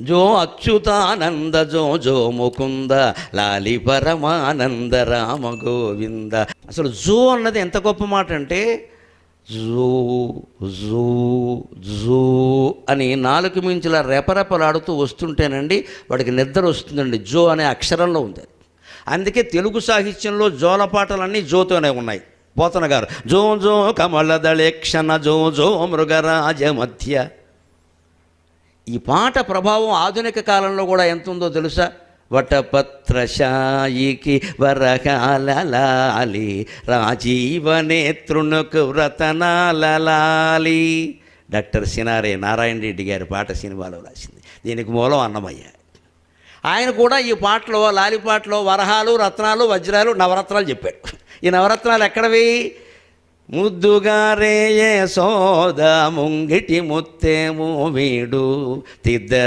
జో అచ్యుతానంద జో జో ముకుంద లాలి పరమానంద రామ గోవింద. అసలు జో అన్నది ఎంత గొప్ప మాట అంటే, జో జో జో అని నాలుగు మించులా రెపరెపలాడుతూ వస్తుంటేనండి వాడికి నిద్ర వస్తుందండి. జో అనే అక్షరంలో ఉంది. అందుకే తెలుగు సాహిత్యంలో జోలపాటలన్నీ జోతోనే ఉన్నాయి. పోతన గారు జో జో కమలదళేక్షణ జో జో మృగరాజ మధ్య. ఈ పాట ప్రభావం ఆధునిక కాలంలో కూడా ఎంత ఉందో తెలుసా? వటపత్రశాయికి వరకాలలాలి రాజీవనేత్రునకు వ్రతనాలలాలి. డాక్టర్ సినారే నారాయణ రెడ్డి గారి పాట సినిమాలో రాసింది. దీనికి మూలం అన్నమయ్య. ఆయన కూడా ఈ పాటలో, లాలి పాటలో వరహాలు, రత్నాలు, వజ్రాలు, నవరత్నాలు చెప్పాడు. ఈ నవరత్నాలు ఎక్కడవి? ముద్దుగారే సోద ముంగిటి ముత్తేమో వీడు తిద్దర